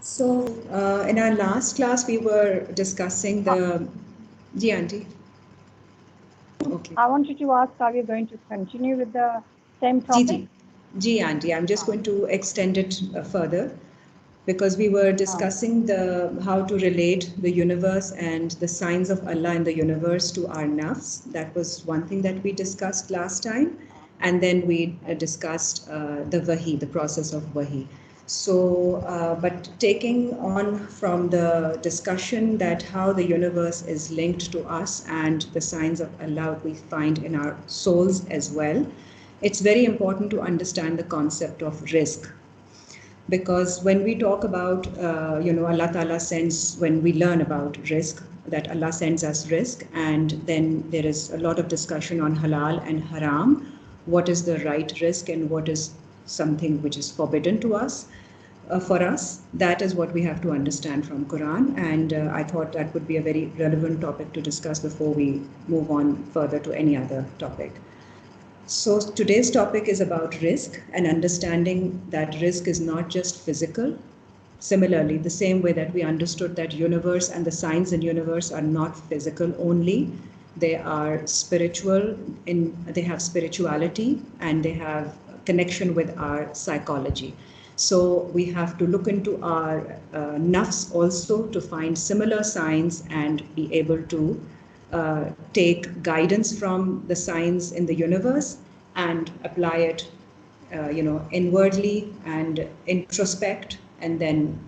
So in our last class, we were discussing the... Ji, Auntie. Okay. I wanted to ask, are we going to continue with the same Ji, topic? Ji, Auntie, I'm just going to extend it further because we were discussing how to relate the universe and the signs of Allah in the universe to our nafs. That was one thing that we discussed last time. And then we discussed the wahi, the process of wahi. So, but taking on from the discussion that how the universe is linked to us and the signs of Allah we find in our souls as well, it's very important to understand the concept of risk. Because when we talk about, Allah Ta'ala sends, when we learn about risk, that Allah sends us risk, and then there is a lot of discussion on halal and haram, what is the right risk and what is something which is forbidden to us. For us, that is what we have to understand from Quran, and I thought that would be a very relevant topic to discuss before we move on further to any other topic. So today's topic is about risk and understanding that risk is not just physical. Similarly, the same way that we understood that universe and the signs in universe are not physical only, they are spiritual, they have spirituality and they have connection with our psychology. So we have to look into our nafs also to find similar signs and be able to take guidance from the signs in the universe and apply it, inwardly and introspect, and then,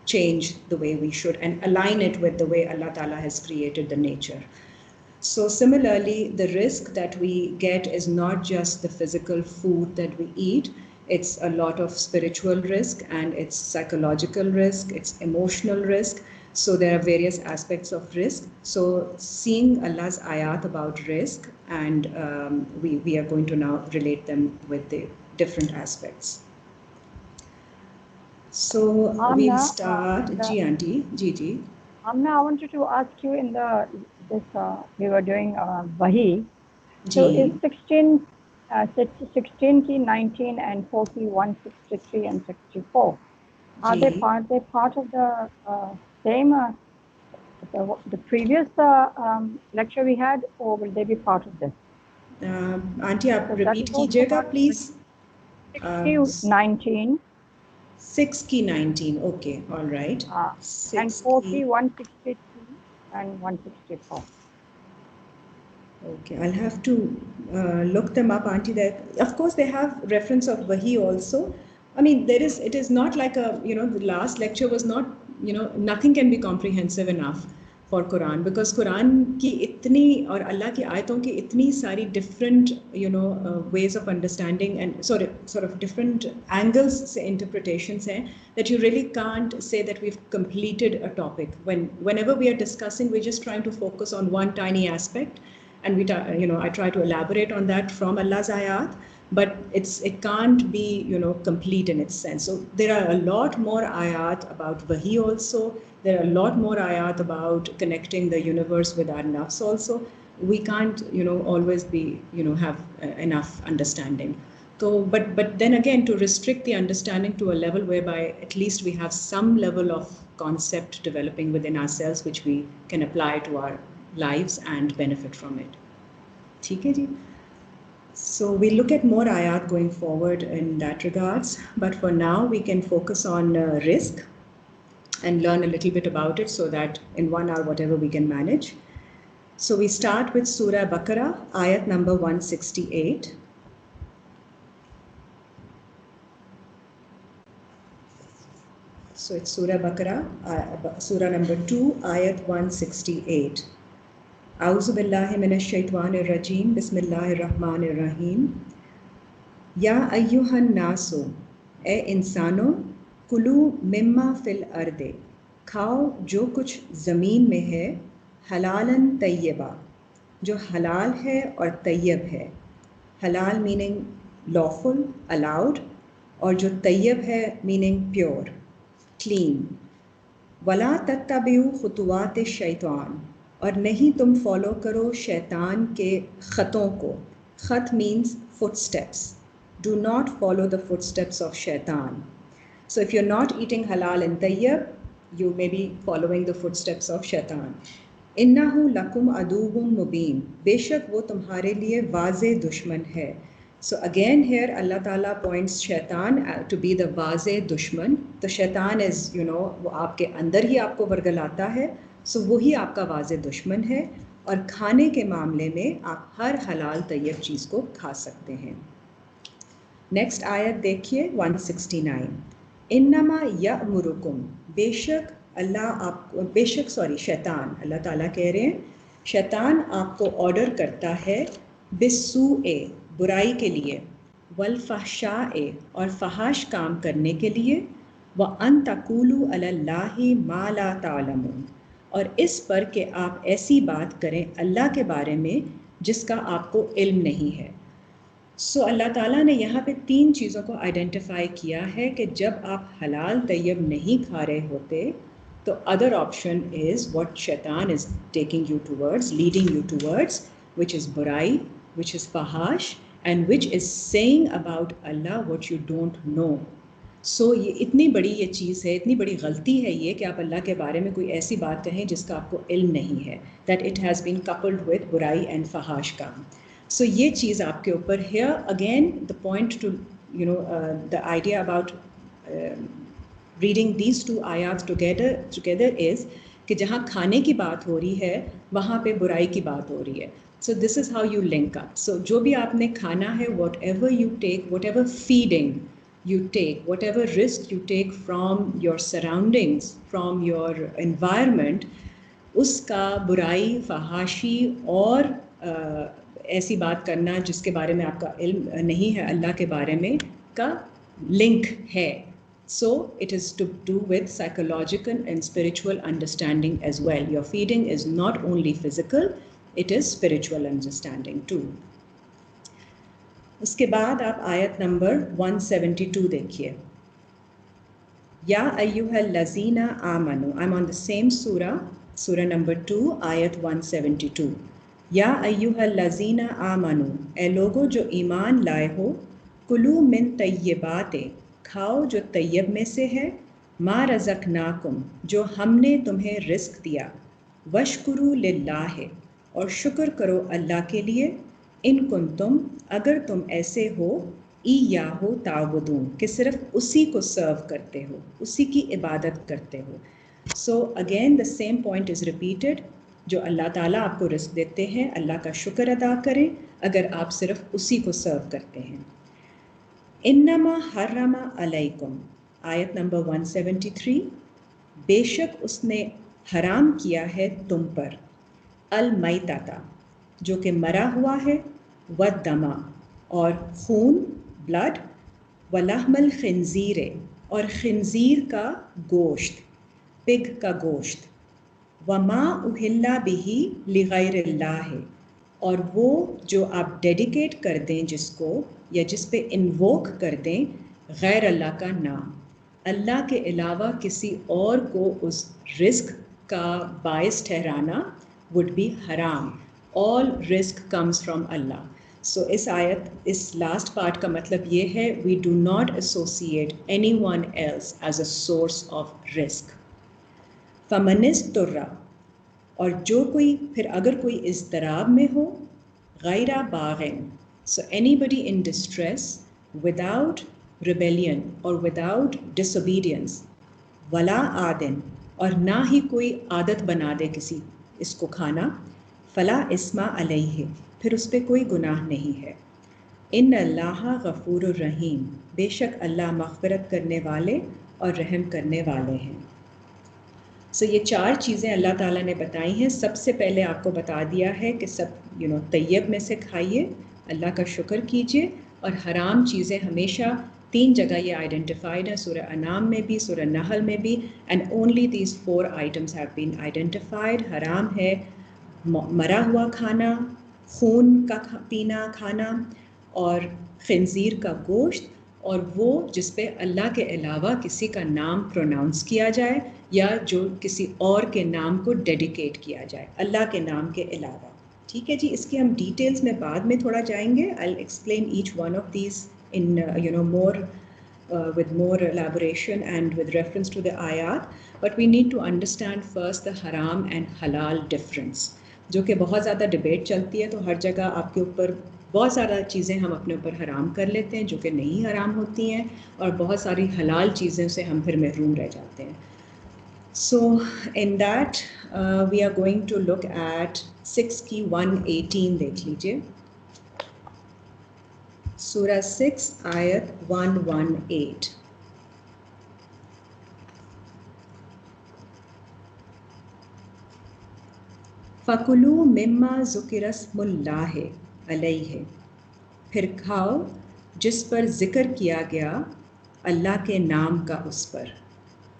change the way we should and align it with the way Allah Ta'ala has created the nature. So similarly, the risk that we get is not just the physical food that we eat. It's a lot of spiritual risk and it's psychological risk, it's emotional risk. So there are various aspects of risk. So seeing Allah's ayat about risk, and we are going to now relate them with the different aspects. So Amna, we'll start. Ji, Auntie. Ji. Amna, I wanted to ask you in we were doing wahi. So is 16 key, 19 and 4 key, 163 and 64, are they part of the same the previous lecture we had, or will they be part of this? Auntie, आप repeat कीजिएगा, please. 6 key 19. 6 key 19. Okay, all right. And 4 key 163 and 164. Okay, I'll have to look them up, Auntie. That of course they have reference of wahi also. I mean, it is not like the last lecture was not, nothing can be comprehensive enough for Quran, because Quran ki itni aur Allah ki aayaton ki itni sari different, ways of understanding and sort of different angles, interpretations hai, that you really can't say that we've completed a topic. Whenever we are discussing, we're just trying to focus on one tiny aspect. And I try to elaborate on that from Allah's ayat, but it can't be, complete in its sense. So there are a lot more ayat about wahi also. There are a lot more ayat about connecting the universe with our nafs also. We can't, always be, have enough understanding. So, but then again, to restrict the understanding to a level whereby at least we have some level of concept developing within ourselves, which we can apply to our lives and benefit from it. ठीक है जी? So we'll look at more ayat going forward in that regards, but for now we can focus on risk and learn a little bit about it, so that in 1 hour whatever we can manage. So we start with Surah Baqarah, ayat number 168. So it's Surah Baqarah, Surah number 2, ayat 168. A'udhu billahi minash shaitanir rajim. Bismillahir rahmanir rahim. Ya ayyuhan nasu, ए इंसानों, Kullu मिम्मा fill अर्दे, खाओ जो कुछ ज़मीन में है, हलालन तय्यबा, जो हलाल है और तय्यब है. हलाल मीनिंग लॉफुल, अलाउड, और जो तय्यब है मीनिंग प्योर, क्लीन. वला तत्तबिउ खुतुवात शैतान, और नहीं तुम फॉलो करो शैतान के ख़तों को. ख़त means footsteps. Do not follow the footsteps of shaitan. So if you're not eating halal and tayyib, you may be following the footsteps of shaitan. Innahu lakum aduwwum mubin, बेशक वो तुम्हारे लिए वाज़े दुश्मन है. So again here Allah Ta'ala points shaitan to be the वाज़े दुश्मन. तो shaitan is, you know, वो आपके अंदर ही आपको वर्गलाता है, so वही आपका वाज़े दुश्मन है. और खाने के मामले में आप हर हलाल तैयब चीज़ को खा सकते हैं. नेक्स्ट आयत देखिए 169. इन्नमा यअमुरुकुम, बेशक शैतान, अल्लाह ताला कह रहे हैं शैतान आपको ऑर्डर करता है बिस्सूए, बुराई के लिए, वल फहशाए, और फहाश काम करने के लिए, व अन तकूलू अलल्लाहि मा ला तालमून, और इस पर कि आप ऐसी बात करें अल्लाह के बारे में जिसका आपको इल्म नहीं है. सो अल्लाह ताला ने यहाँ पे 3 चीज़ों को आइडेंटिफाई किया है कि जब आप हलाल तैयब नहीं खा रहे होते तो अदर ऑप्शन इज़ व्हाट शैतान is taking you towards, leading you towards, which is बुराई, विच इज़ फहाश, and which is saying about Allah what you don't know. So ये इतनी बड़ी ये चीज़ है, इतनी बड़ी गलती है ये कि आप अल्लाह के बारे में कोई ऐसी बात कहें जिसका आपको इल्म नहीं है, that it has been coupled with बुराई एंड फहाश काम. So ये चीज़ आपके ऊपर. Here again the point to, you know, the idea about reading these 2 ayats together is कि जहाँ खाने की बात हो रही है वहाँ पे बुराई की बात हो रही है. So this is how you link up. So जो भी आपने खाना है, whatever you take, whatever feeding you take, whatever risk you take from your surroundings, from your environment, उसका बुराई, फहाशी और ऐसी बात करना जिसके बारे में आपका इल्म नहीं है अल्लाह के बारे में का लिंक है. So it is to do with psychological and spiritual understanding as well. Your feeding is not only physical, it is spiritual understanding too. उसके बाद आप आयत नंबर 172 देखिए. या अय्युहल लज़ीना आमनु, I am on the same सूरा नंबर 2 आयत 172. या अय्युहल लज़ीना आमनु, ए लोगो जो ईमान लाए हो, कुलू मिन तय्यबाते, खाओ जो तैयब में से है, मा रज़क़नाकुम, जो हमने तुम्हें रिस्क दिया, वशकुरू लिल्लाह, और शुक्र करो अल्लाह के लिए, इन कुंतुम, अगर तुम ऐसे हो, इय्याहु ताबुदून, कि सिर्फ उसी को सर्व करते हो, उसी की इबादत करते हो. So again the same point is repeated. जो अल्लाह ताला आपको रिस्क देते हैं, अल्लाह का शुक्र अदा करें अगर आप सिर्फ उसी को सर्व करते हैं. इन्नमा हर्रमा अलैकुम, आयत नंबर 173. बेशक उसने हराम किया है तुम पर, अल मैताता, जो कि मरा हुआ है, वद्दमा, और खून, ब्लड, वलहमल खिंजीर, और खिंजीर का गोश्त, पिग का गोश्त, वमा उहिल्ला बिही लिगैरिल्लाह, और वो जो आप डेडिकेट कर दें जिसको, या जिस पे इन्वोक कर दें गैर अल्लाह का नाम, अल्लाह के अलावा किसी और को उस रिस्क का बायस ठहराना वुड बी हराम. ऑल रिस्क कम्स फ्रॉम अल्लाह. सो इस आयत, इस लास्ट पार्ट का मतलब ये है, we do not associate anyone else as a source of रिस्क. फमनिस्तुर्रा, और जो कोई, फिर अगर कोई इज़्तिराब में हो, गैरा बागिन, so anybody in distress, without rebellion और विदाउट डिसोबीडियंस, वला आदिन, और ना ही कोई आदत बना दे किसी इसको खाना, फला इस्मा अलैहि, फिर उस पर कोई गुनाह नहीं है. इन अल्लाह गफूरुर रहीम, बेशक अल्लाह मग़फ़िरत करने वाले और रहम करने वाले हैं. सो ये 4 चीज़ें अल्लाह ताला ने बताई हैं. सबसे पहले आपको बता दिया है कि सब तैयब में से खाइए, अल्लाह का शुक्र कीजिए, और हराम चीज़ें हमेशा 3 जगह ये आइडेंटिफाइड है, सूरह अनाम में भी, सूरह नहल में भी, and only these 4 items have been identified. हराम है मरा हुआ खाना, खून का पीना, खाना, और खिंजीर का गोश्त, और वो जिस पे अल्लाह के अलावा किसी का नाम प्रोनाउंस किया जाए, या जो किसी और के नाम को डेडिकेट किया जाए अल्लाह के नाम के अलावा. ठीक है जी, इसकी हम डिटेल्स में बाद में थोड़ा जाएंगे. I will explain each one of these in more with more elaboration and with reference to the ayat, but we need to understand first the haram and halal difference, जो कि बहुत ज़्यादा डिबेट चलती है। तो हर जगह आपके ऊपर बहुत ज़्यादा चीज़ें हम अपने ऊपर हराम कर लेते हैं जो कि नहीं हराम होती हैं, और बहुत सारी हलाल चीज़ों से हम फिर महरूम रह जाते हैं। So in that we are going to look at 6 की 118 देख लीजिए, सूरह 6 आयत 118। फ़कुलू मिम्मा ज़ुकिरस्मुल्लाहि अलैहि, फिर खाओ जिस पर जिक्र किया गया अल्लाह के नाम का उस पर,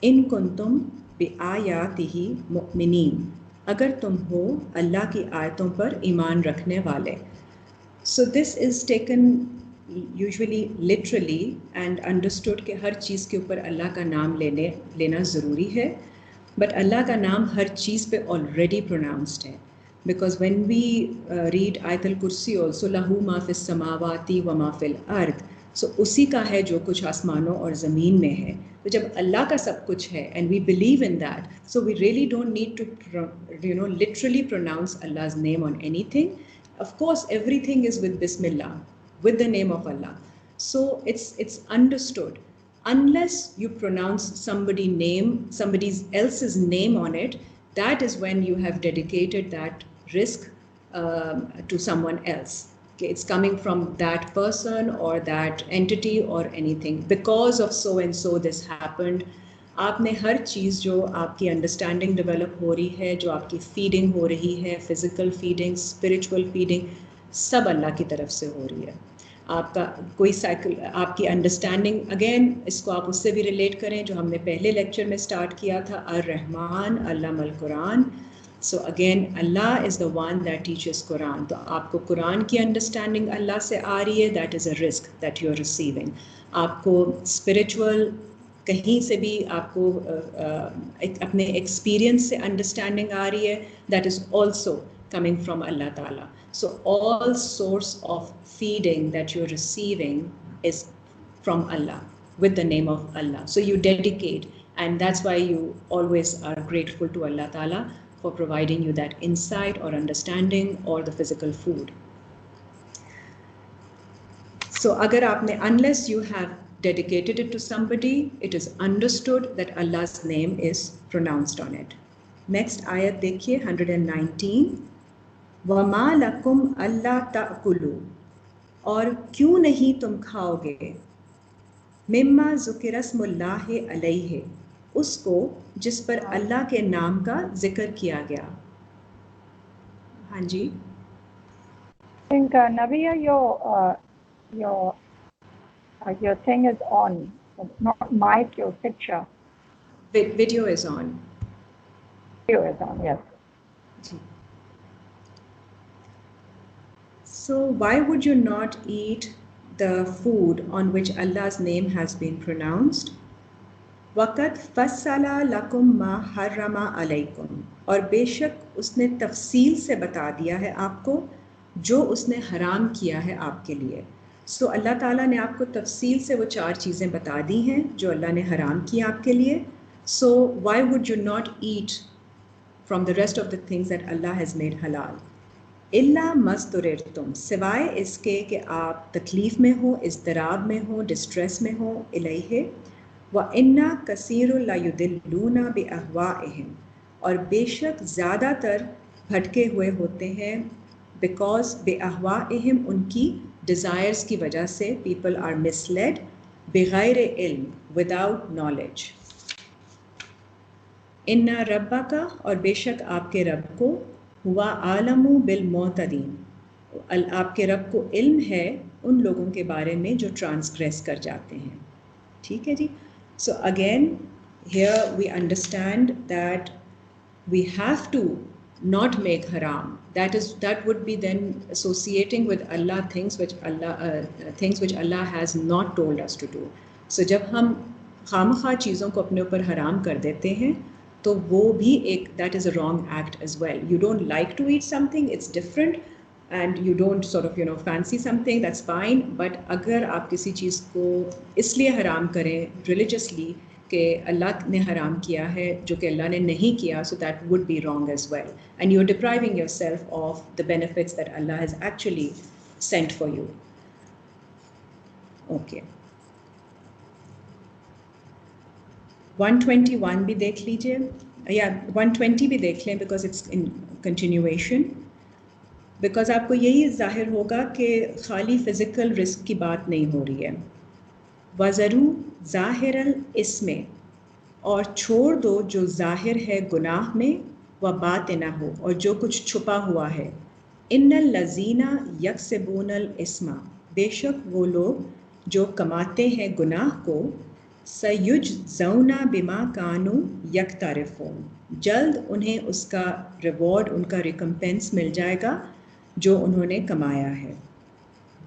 इन कुंतुम बिआयातिही मुमिनीन, अगर तुम हो अल्लाह की आयतों पर ईमान रखने वाले। So this is taken usually literally and understood कि हर चीज़ के ऊपर अल्लाह का नाम लेना ज़रूरी है, but अल्लाह का नाम हर चीज़ पे already pronounced है, because when we read आयत al-कुर्सी also लहू मा फिस समावाती व मा फिल अर्द, so उसी का है जो कुछ आसमानों और ज़मीन में है। तो जब अल्लाह का सब कुछ है and we believe in that, so we really don't need to literally pronounce Allah's name on anything. Of course, everything is with Bismillah, with the name of Allah. So it's understood. Unless you pronounce somebody else's name on it, that is when you have dedicated that risk to someone else. Okay, it's coming from that person or that entity or anything. Because of so and so this happened. आपने हर चीज़ जो आपकी understanding develop हो रही है, जो आपकी feeding हो रही है, फिज़िकल फीडिंग, स्पिरिचुअल फीडिंग, सब अल्लाह की तरफ से हो रही है। आपका कोई साइकिल, आपकी अंडरस्टैंडिंग, अगेन इसको आप उससे भी रिलेट करें जो हमने पहले लेक्चर में स्टार्ट किया था, अर्रहमान अल्लमल कुरान। So again Allah is the one that teaches कुरान। तो आपको कुरान की अंडरस्टैंडिंग अल्लाह से आ रही है, दैट इज़ अ रिस्क दैट यू आर रिसीविंग। आपको स्पिरिचुअल कहीं से भी आपको अपने एक्सपीरियंस से अंडरस्टैंडिंग आ रही है, that is also coming from Allah Ta'ala. So all source of feeding that you're receiving is from Allah, with the name of Allah. So you dedicate, and that's why you always are grateful to Allah Ta'ala for providing you that insight or understanding or the physical food. So agar aapne, unless you have dedicated it to somebody, it is understood that Allah's name is pronounced on it. Next ayat देखिए 119, वमा लकुम अल्ला ताकुलू, और क्यों नहीं तुम खाओगे, मिम्मा ज़ुकिरस्मुल्लाहि अलैहि, उसको जिस पर अल्लाह के नाम का जिक्र किया गया। हाँ जी। I think Nabia, your thing is on, not mic, your picture. Video is on. Video is on, yes. Ji. So why would you not eat the food on which Allah's name has been pronounced? वक़द फ़स्सला लकुम मा हर्रमा अलैकुम, और बेशक उसने तफसील से बता दिया है आपको जो उसने हराम किया है आपके लिए। सो अल्लाह ताला ने आपको तफसील से वो 4 चीज़ें बता दी हैं जो अल्लाह ने हराम किया आपके लिए। So why would you not eat from the rest of the things that Allah has made हलाल? इल्ला मस्तुरिरतुम, सिवाय इसके कि आप तकलीफ़ में हो, इज़्तिराब में हो, डिस्ट्रेस में हो, इलैहि व इन्ना कसीरुन ला युदिल्लूना बिअहवाइहिम, और बेशक ज़्यादातर भटके हुए होते हैं बिकॉज बिअहवाइहिम, उनकी डिज़ायर्स की वजह से पीपल आर मिसलेड बिगैर इल्म, विदाउट नॉलेज। इन्ना रब्बका, और बेशक आपके रब को, हुआ आलमु बिल मोतदीन, आपके रब को इल्म है उन लोगों के बारे में जो ट्रांसग्रेस कर जाते हैं। ठीक है जी। So again, here we understand that we have to not make haram. That would be then associating with Allah things which Allah has not told us to do. So जब हम खामखा चीज़ों को अपने ऊपर हराम कर देते हैं तो वो भी एक, that is a wrong act as well. You don't like to eat something, it's different. and you don't sort of fancy something, that's fine. But अगर आप किसी चीज़ को इसलिए हराम करें religiously कि अल्लाह ने हराम किया है जो कि अल्लाह ने नहीं किया, so that would be wrong as well, and you're depriving yourself of the benefits that Allah has actually sent for you. Okay, 121 भी देख लीजिए, या 120 भी देख लें because it's in continuation. Because आपको यही जाहिर होगा कि खाली फ़िज़िकल रिस्क की बात नहीं हो रही है. वज़रू ज़ाहिरल इसमें, और छोड़ दो जो ज़ाहिर है गुनाह में, व बातिना हो, और जो कुछ छुपा हुआ है. इन्नल लज़ीना यक्सिबूनल इस्मा, बेशक वो लोग जो कमाते हैं गुनाह को, सयुजज़ौना बिमा कानू यक्तारिफून, जल्द उन्हें उसका रिवॉर्ड, उनका रिकम्पेंस मिल जाएगा जो उन्होंने कमाया है.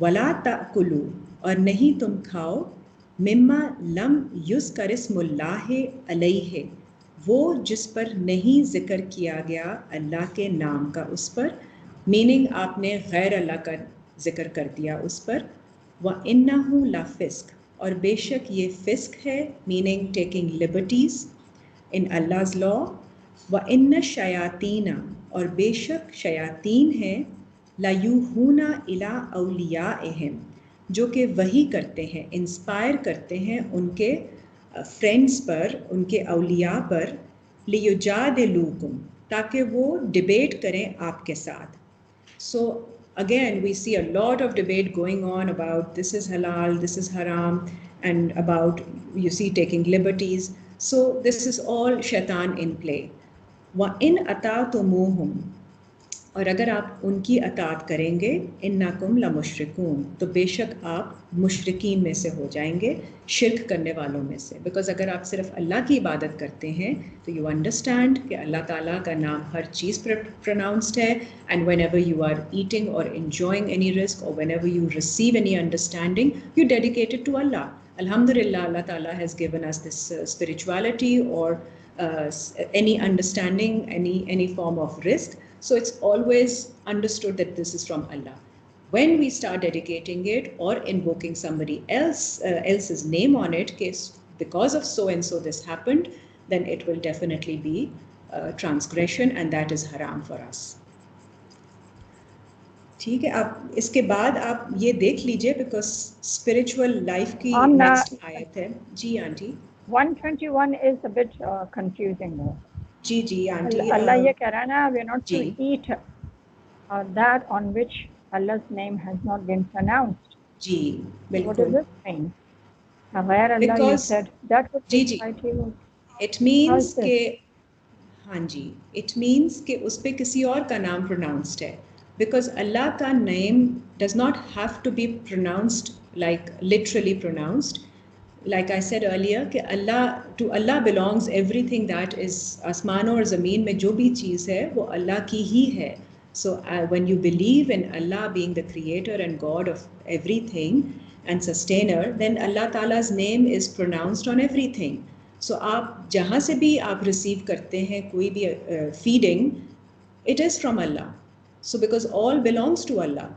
वला ताकुलू, और नहीं तुम खाओ, मिम्मा लम युज़करिस्मुल्लाहि अलैहि, वो जिस पर नहीं जिक्र किया गया अल्लाह के नाम का उस पर, मीनिंग आपने गैर अल्लाह का जिक्र कर दिया उस पर. व इन्नहु लफ़िस्क, और बेशक ये फ़िस्क है, मीनिंग टेकिंग लिबर्टीज़ इन अल्लाह's लॉ. व इन्न शयातीना, और बेशक शयातीन है, लायूहूना इला औलियाइहिम, जो कि वही करते हैं, इंस्पायर करते हैं उनके फ्रेंड्स पर, उनके औलिया पर, लियुजादिलूकुम, ताकि वो डिबेट करें आपके साथ. So again we see a lot of debate going on about this is halal, this is haram, and about, you see, taking liberties. So this is all shaitan in play. wa in ata'tumuhum, और अगर आप उनकी अतात करेंगे, इन्नकुम लमुश्रिकून, तो बेशक आप मुशरिकीन में से हो जाएंगे, शिर्क करने वालों में से. बिकॉज अगर आप सिर्फ अल्लाह की इबादत करते हैं तो यू अंडरस्टैंड कि अल्लाह ताला का नाम हर चीज़ पर प्रोनाउंस्ड है, and whenever you are eating और एंजॉइंग एनी रिस्क, और whenever you receive any understanding, you dedicated to Allah. Alhamdulillah, Allah Ta'ala has given us this spirituality or any understanding, any form of risk. So it's always understood that this is from Allah. When we start dedicating it or invoking somebody else's name on it, because of so and so this happened, then it will definitely be transgression, and that is haram for us. ठीक है, आप इसके बाद आप ये देख लीजिए, because spiritual life की नेक्स्ट आयत है. जी aunty. 121 is a bit confusing though. जी जी आंटी. अल्लाह ये कह रहा है ना, we are not to eat that on which Allah's name has not been pronounced. जी बिल्कुल. What does this mean? गैर अल्लाह, you said that would ji ji. It means कि, हाँ जी, it means कि उस पे किसी और का नाम pronounced है. Because Allah ka name does not have to be pronounced like literally pronounced. Like I said earlier, कि to Allah belongs everything that is आसमान और ज़मीन में जो भी चीज़ है वो अल्लाह की ही है. So when you believe in Allah being the creator and God of everything and sustainer, then Allah Ta'ala's name is pronounced on everything. So आप जहाँ से भी आप receive करते हैं कोई भी feeding, it is from Allah. So because all belongs to Allah.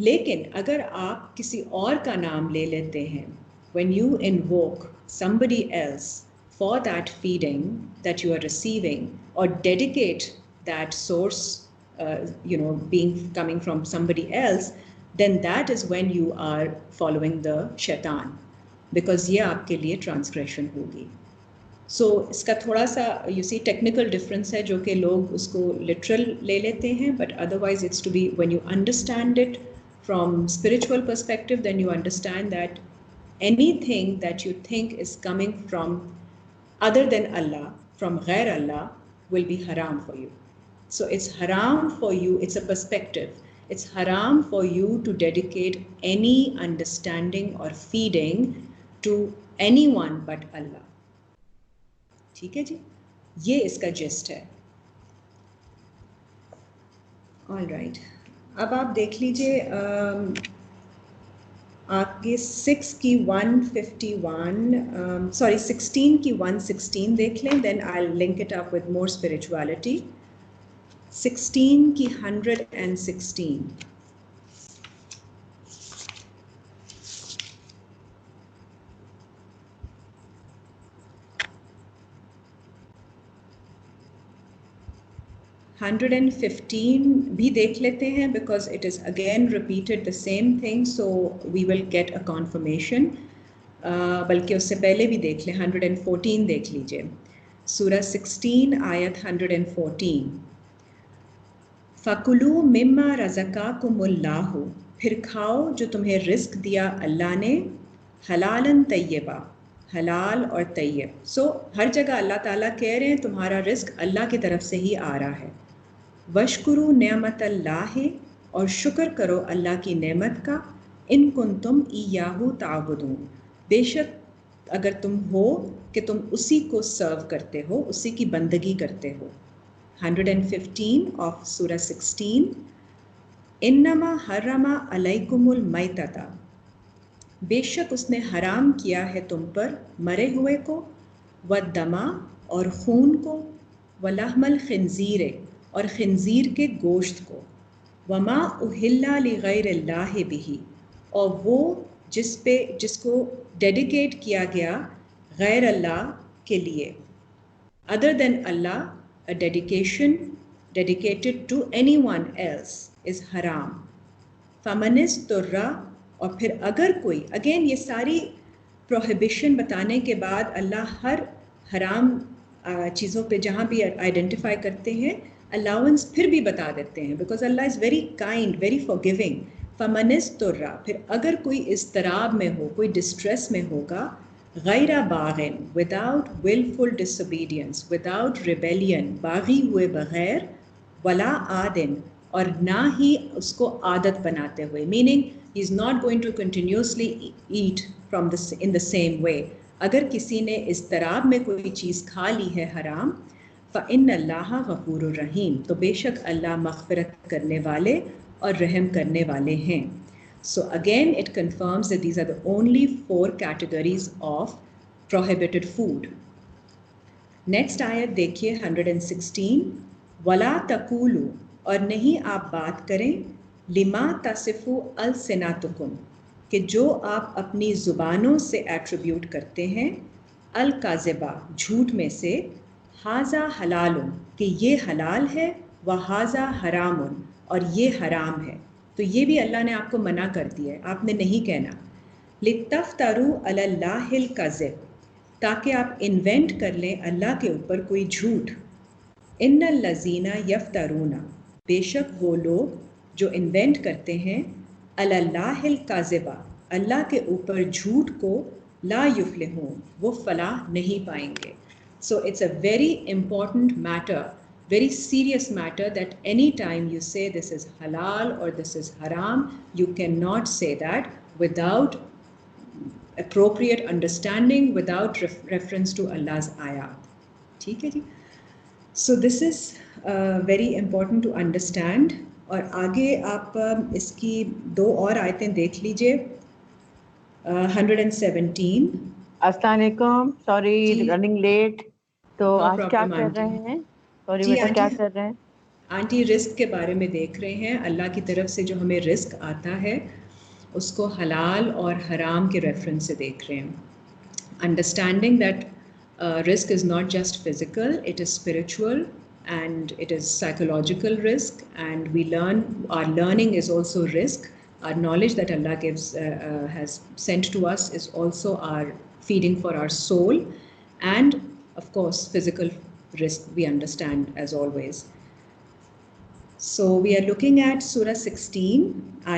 लेकिन अगर आप किसी और का नाम ले लेते हैं, when you invoke somebody else for that feeding that you are receiving, or dedicate that source, being coming from somebody else, then that is when you are following the shaitan, because ये आपके लिए transgression होगी. So इसका थोड़ा सा you see technical difference है, जो कि लोग उसको literal ले लेते हैं, but otherwise it's to be, when you understand it from spiritual perspective, then you understand that anything that you think is coming from other than Allah, from ghair Allah, will be haram for you. So it's haram for you, it's a perspective, it's haram for you to dedicate any understanding or feeding to anyone but Allah. ठीक है जी, ये इसका gist है. All right, अब आप देख लीजिए आपके 6 की 151, सॉरी 16 की 116 देख लें, then I link it up with more spirituality. 16 की 116. 115 भी देख लेते हैं because it is again repeated the same thing, so we will get a confirmation. बल्कि उससे पहले भी देख लें, 114 देख लीजिए. सूरह 16 आयत 114. फ़कुलू मिम्मा रज़क़ाकुमुल्लाहु, फिर खाओ जो तुम्हें रिस्क दिया अल्लाह ने, हलालन तय्यबा, हलाल और तय्यब. सो हर जगह अल्लाह ताला कह रहे हैं तुम्हारा रिस्क अल्लाह की तरफ से ही आ रहा है. वशकुरु नेमतल्लाहि, और शुक्र करो अल्लाह की नेमत का, इन कुंतुम इय्याहु ताबुदून, बेशक अगर तुम हो कि तुम उसी को सर्व करते हो, उसी की बंदगी करते हो. 115 of Surah 16. इन्नमा हर्रमा अलैकुमुल मैतता, बेशक उसने हराम किया है तुम पर मरे हुए को, वद्दमा, और खून को, वलहमल खिंजीरे, और खिंजीर के गोश्त को, वमा उहिल्ला लिगैरिल्लाहि बिही, और वो जिसको डेडिकेट किया गया गैर अल्लाह के लिए. Other than Allah, a dedication dedicated to anyone else is haram. फमनिस तुर्रा, और फिर अगर कोई, अगेन ये सारी प्रोहिबिशन बताने के बाद अल्लाह हर हराम चीज़ों पे जहाँ भी आइडेंटिफाई करते हैं अलाउंस फिर भी बता देते हैं, because Allah is very kind, very forgiving. फमनिस तुर्रा, फिर अगर कोई इज़्तिराब में हो, कोई डिस्ट्रेस में होगा, गैरा बागिन, without wilful disobedience, without rebellion, बागी हुए बगैर, वला आदिन, और ना ही उसको आदत बनाते हुए, meaning he is not going to continuously eat from in the same way. अगर किसी ने इज़्तिराब में कोई चीज़ खा ली है हराम, फ़इन्नल्लाह गफ़ूरुर रहीम, तो बेशक अल्लाह मग़फ़िरत करने वाले और रहम करने वाले हैं. So again it confirms that these are the only 4 categories of prohibited food. Next ayat देखिए 116. वला तकूलू, और नहीं आप बात करें, लिमा तसिफु अलसिनातुकुम, कि जो आप अपनी ज़ुबानों से एट्रीब्यूट करते हैं, अल काज़िबा, झूठ में से, हाजा हलालुन, कि ये हलाल है, व हाजा हरामुन, और ये हराम है. तो ये भी अल्लाह ने आपको मना कर दिया है, आपने नहीं कहना. लितफ्तरू अलल्लाहिल कज़िब, ताकि आप इन्वेंट कर लें अल्लाह के ऊपर कोई झूठ. इन्नल लज़ीना यफ्तरूना, बेशक वो लोग जो इन्वेंट करते हैं, अलल्लाहिल कज़िबा, अल्लाह के ऊपर झूठ को, ला युफ्लिहून, वो फलाह नहीं पाएंगे. So it's a very important matter, very serious matter, that any time you say this is halal or this is haram, you cannot say that without appropriate understanding, without reference to Allah's ayat. ठीक है जी. So this is very important to understand. और आगे आप इसकी 2 और आयतें देख लीजिए. 117. अस्सलाम वालेकुम, सॉरी रनिंग लेट. तो No आज क्या problem, कर रहे हैं? सॉरी जी, बेटा, क्या आंटी। कर रहे हैं? आंटी रिस्क के बारे में देख रहे हैं. अल्लाह की तरफ से जो हमें रिस्क आता है उसको हलाल और हराम के रेफरेंस से देख रहे हैं. Understanding that risk is not just physical, it is spiritual and it is psychological risk, and we learn, our learning is also risk. Our knowledge that Allah gives has sent to us is also our feeding for our soul, and of course physical risk we understand as always. So we are looking at Surah 16,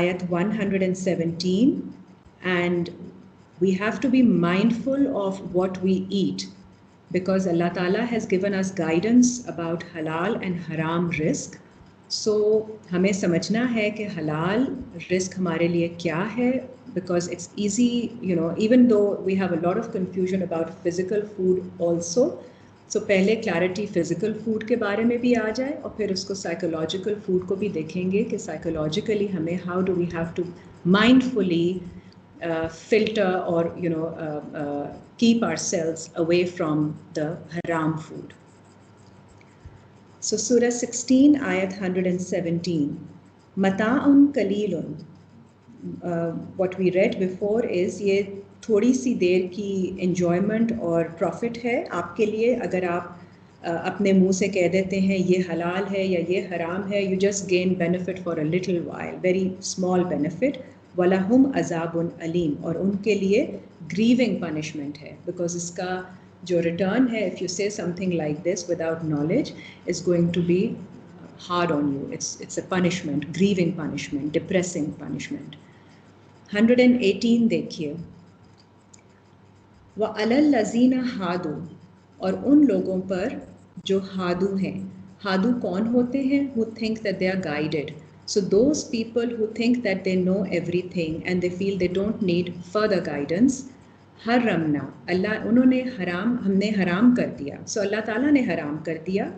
Ayat 117, and we have to be mindful of what we eat, because Allah Ta'ala has given us guidance about halal and haram risk. So हमें समझना है कि halal risk हमारे लिए क्या है, because it's easy, you know, even though we have a lot of confusion about physical food also. So पहले clarity physical food के बारे में भी आ जाए, और फिर उसको psychological food को भी देखेंगे कि psychologically हमें how do we have to mindfully filter or keep ourselves away from the haram food. So Surah 16, Ayat 117. Mata'un qalilun. What we read before is ये थोड़ी सी देर की enjoyment और profit है आपके लिए अगर आप अपने मुंह से कह देते हैं ये हलाल है या ये हराम है, you just gain benefit for a little while, very small benefit. वलहुम अज़ाबुन Aleem, और उनके लिए grieving punishment है, because इसका जो return है, if you say something like this without knowledge, is going to be hard on you. It's a punishment, grieving punishment, depressing punishment. 118 देखिए, व अलल लज़ीना हादू, और उन लोगों पर जो हादू हैं. हादू कौन होते हैं? Who think that they are guided. So those people who think that they know everything and they feel they don't need further guidance, हर्रमना, अल्लाह उन्होंने हराम, हमने हराम कर दिया. So अल्लाह ताला ने हराम कर दिया,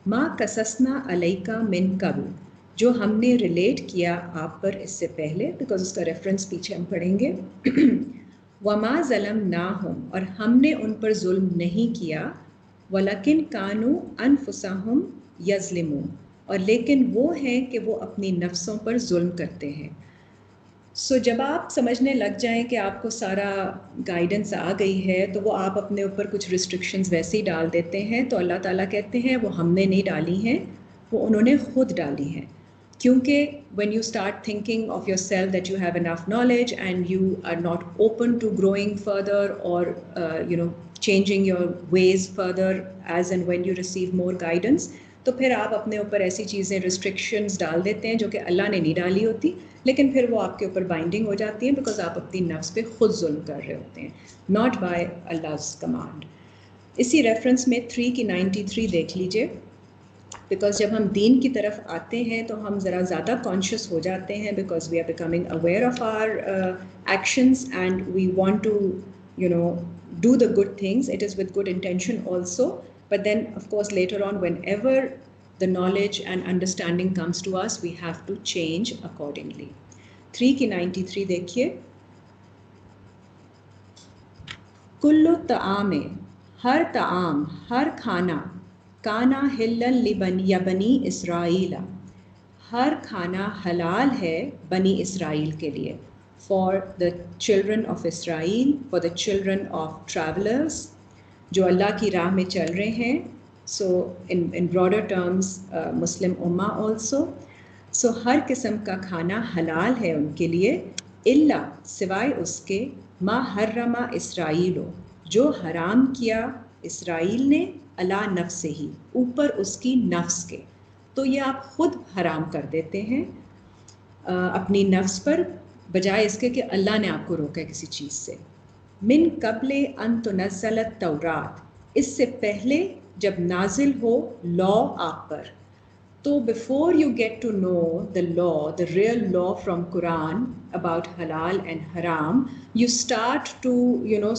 मा कससना अलैका मिन कबल, जो हमने रिलेट किया आप पर इससे पहले, बिकॉज उसका रेफरेंस पीछे हम पढ़ेंगे. वमा ज़लमनाहुम, और हमने उन पर जुल्म नहीं किया, वलकिन कानू अनफुसहुम यज़लिमून, और लेकिन वो हैं कि वो अपनी नफ्सों पर जुल्म करते हैं. सो जब आप समझने लग जाएं कि आपको सारा गाइडेंस आ गई है, तो वो आप अपने ऊपर कुछ रिस्ट्रिक्शंस वैसे ही डाल देते हैं. तो अल्लाह ताला कहते हैं वो हमने नहीं डाली हैं, वो उन्होंने खुद डाली हैं. क्योंकि when you start thinking of yourself that you have enough knowledge and you are not open to growing further or changing your ways further as and when you receive more guidance, तो फिर आप अपने ऊपर ऐसी चीज़ें restrictions डाल देते हैं जो कि अल्लाह ने नहीं डाली होती, लेकिन फिर वो आपके ऊपर बाइंडिंग हो जाती है, बिकॉज आप अपनी नफ्स पे खुद जुल्म कर रहे होते हैं, नॉट बाय अल्लाह's कमांड. इसी रेफरेंस में 3 की 93 देख लीजिए, बिकॉज जब हम दीन की तरफ आते हैं तो हम ज़रा ज़्यादा कॉन्शियस हो जाते हैं, because we are becoming aware of our actions and we want to do the good things. It is with good intention also, but then of course later on, whenever the knowledge and understanding comes to us, we have to change accordingly. 3 की 93 देखिए, कुल्लु ताआमे, हर ताआम, हर खाना, काना हिल्लन बनी इसराइला, हर खाना हलाल है बनी Israel के लिए, for the children of Israel, for the children of travelers, जो अल्लाह की राह में चल रहे हैं. So in broader terms, Muslim Ummah also. So हर किस्म का खाना हलाल है उनके लिए, इल्ला, सिवाय उसके, मा हर्रमा इसराइलो, जो हराम किया इसराइल ने, अला नफ्से ही, ऊपर उसकी नफ्स के. तो ये आप खुद हराम कर देते हैं अपनी नफ्स पर, बजाय इसके कि अल्लाह ने आपको रोका है किसी चीज़ से. मिन कबले अन तुनज़्ज़लत तौरात, इससे पहले जब नाजिल हो लॉ आप पर. तो before you get to know the law, the real law from Quran about हलाल एंड हराम, you start to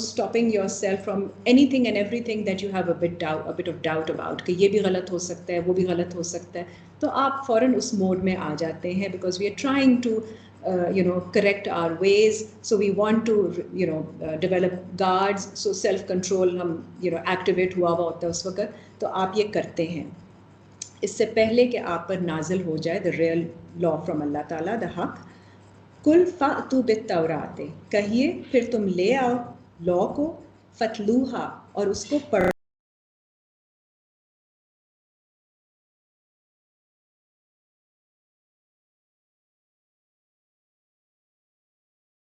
stopping yourself from anything and everything that you have a bit of doubt about, कि ये भी गलत हो सकता है, वो भी गलत हो सकता है. तो आप फ़ौरन उस मोड में आ जाते हैं, because we are trying to correct our ways, so we want to develop guards, so self control हम activate हुआ होता है उस वक्त. तो आप ये करते हैं इससे पहले कि आप पर नाजिल हो जाए the real law from अल्लाह ताला, the हक. कुल फ़ातू बित्तौरात, कहिए फिर तुम ले आओ लॉ को, फतलूहा, और उसको पढ़